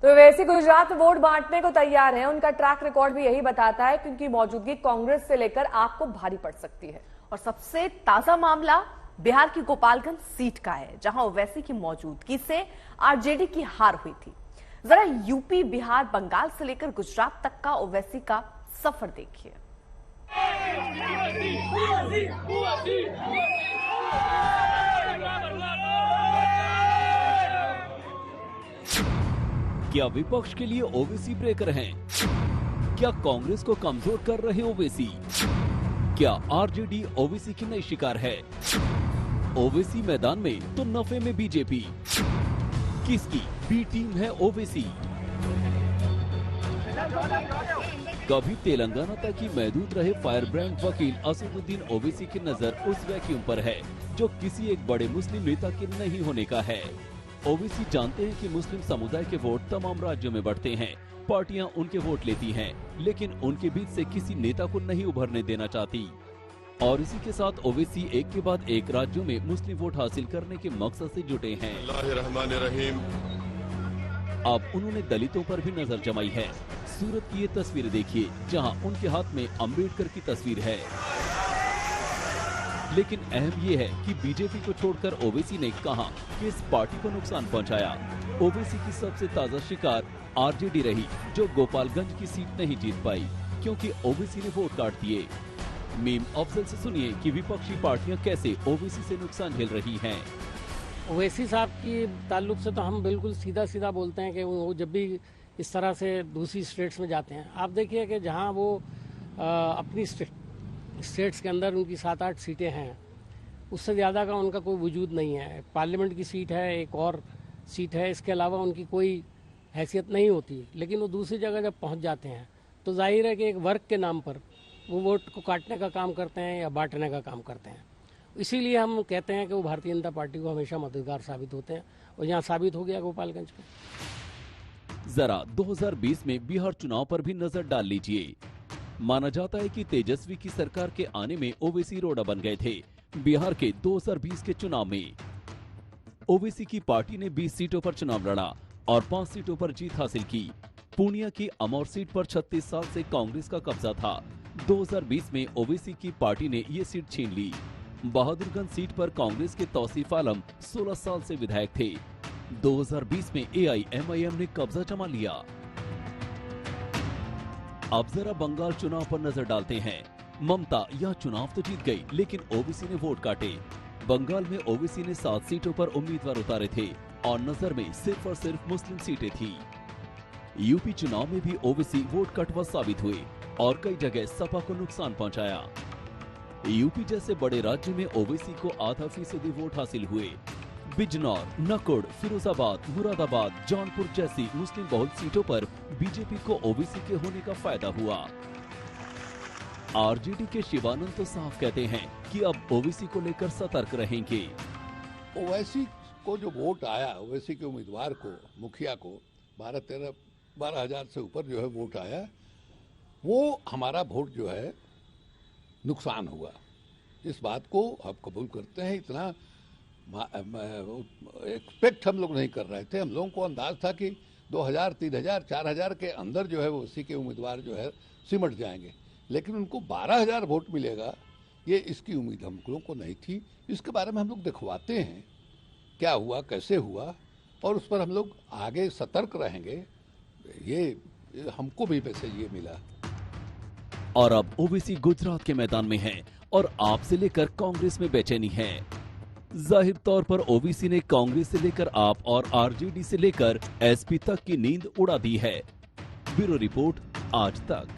तो वैसे गुजरात में वोट बांटने को तैयार है। उनका ट्रैक रिकॉर्ड भी यही बताता है, क्योंकि मौजूदगी कांग्रेस से लेकर आपको भारी पड़ सकती है। और सबसे ताजा मामला बिहार की गोपालगंज सीट का है, जहां ओवैसी की मौजूदगी से आरजेडी की हार हुई थी। जरा यूपी, बिहार, बंगाल से लेकर गुजरात तक का ओवैसी का सफर देखिए। क्या विपक्ष के लिए ओवैसी ब्रेकर हैं? क्या कांग्रेस को कमजोर कर रहे ओवैसी? क्या आरजेडी ओवैसी की नई शिकार है? ओवैसी मैदान में तो नफे में बीजेपी। किसकी बी टीम है ओवैसी? कभी तेलंगाना तक ही महदूद रहे फायर ब्रांड वकील असदुद्दीन ओवैसी की नजर उस वैक्यूम पर है जो किसी एक बड़े मुस्लिम नेता के नहीं होने का है। ओवैसी जानते हैं कि मुस्लिम समुदाय के वोट तमाम राज्यों में बढ़ते हैं, पार्टियां उनके वोट लेती हैं, लेकिन उनके बीच से किसी नेता को नहीं उभरने देना चाहती। और इसी के साथ ओवैसी एक के बाद एक राज्यों में मुस्लिम वोट हासिल करने के मकसद से जुटे हैं। अब उन्होंने दलितों पर भी नजर जमाई है। सूरत की ये तस्वीर देखिए, जहां उनके हाथ में अंबेडकर की तस्वीर है। लेकिन अहम ये है कि बीजेपी को छोड़कर ओवैसी ने कहा कि इस पार्टी को नुकसान पहुंचाया। ओवैसी की सबसे ताजा शिकार आरजेडी रही, जो गोपालगंज की सीट नहीं जीत पाई क्योंकि ओवैसी ने वोट काट दिए। मीम अफजल से सुनिए कि विपक्षी पार्टियां कैसे ओवैसी से नुकसान झेल रही हैं। ओवैसी साहब की ताल्लुक से तो हम बिल्कुल सीधा बोलते हैं कि वो जब भी इस तरह से दूसरी स्टेट्स में जाते हैं, आप देखिए कि जहां वो अपनी स्टेट्स के अंदर उनकी 7-8 सीटें हैं, उससे ज़्यादा का उनका कोई वजूद नहीं है। पार्लियामेंट की सीट है, एक और सीट है, इसके अलावा उनकी कोई हैसियत नहीं होती। लेकिन वो दूसरी जगह जब पहुंच जाते हैं तो जाहिर है कि एक वर्ग के नाम पर वो वोट को काटने का काम करते हैं या बांटने का काम करते हैं। इसीलिए हम कहते हैं कि वो भारतीय जनता पार्टी को हमेशा मददगार साबित होते हैं, और यहाँ साबित हो गया गोपालगंज में। जरा 2020 में बिहार चुनाव पर भी नजर डाल लीजिए। माना जाता है कि तेजस्वी की सरकार के आने में ओवैसी रोड़ा बन गए थे। बिहार के 2020 के चुनाव में ओवैसी की पार्टी ने 20 सीटों पर चुनाव लड़ा और 5 सीटों पर जीत हासिल की। पूर्णिया की अमौर सीट पर 36 साल से कांग्रेस का कब्जा था। 2020 में ओवैसी की पार्टी ने ये सीट छीन ली। बहादुरगंज सीट पर कांग्रेस के तौसीफ आलम 16 साल से विधायक थे। 2020 में AIMIM ने कब्जा जमा लिया। अब जरा बंगाल चुनाव पर नजर डालते हैं। ममता यह चुनाव तो जीत गई, लेकिन ओवैसी ने वोट काटे। बंगाल में ओवैसी ने 7 सीटों पर उम्मीदवार उतारे थे और नजर में सिर्फ और सिर्फ मुस्लिम सीटें थी। यूपी चुनाव में भी ओवैसी वोट कटवा साबित हुए और कई जगह सपा को नुकसान पहुंचाया। यूपी जैसे बड़े राज्य में ओवैसी को आधा फीसदी वोट हासिल हुए। बिजनौर, नकुड़, फिरोजाबाद, मुरादाबाद, जौनपुर जैसी मुस्लिम बहुल सीटों पर बीजेपी को ओवैसी के होने का फायदा हुआ। आरजेडी के शिवानंद तो साफ कहते हैं कि अब ओवैसी को लेकर सतर्क रहेंगे। ओवैसी को जो वोट आया, ओवैसी के उम्मीदवार को, मुखिया को 12 हजार से ऊपर जो है वोट आया, वो हमारा वोट जो है नुकसान हुआ। इस बात को हम कबूल करते हैं। इतना एक्सपेक्ट हम लोग नहीं कर रहे थे। हम लोगों को अंदाज था कि 2000, 3000, 4000 के अंदर जो है वो उसी के उम्मीदवार जो है सिमट जाएंगे, लेकिन उनको 12,000 वोट मिलेगा, ये इसकी उम्मीद हम लोगों को नहीं थी। इसके बारे में हम लोग दिखवाते हैं क्या हुआ, कैसे हुआ, और उस पर हम लोग आगे सतर्क रहेंगे। ये हमको भी वैसे ये मिला। और अब ओवैसी गुजरात के मैदान में है और आप से लेकर कांग्रेस में बेचैनी है। जाहिर तौर पर ओवैसी ने कांग्रेस से लेकर आप और आरजेडी से लेकर एसपी तक की नींद उड़ा दी है। ब्यूरो रिपोर्ट, आज तक।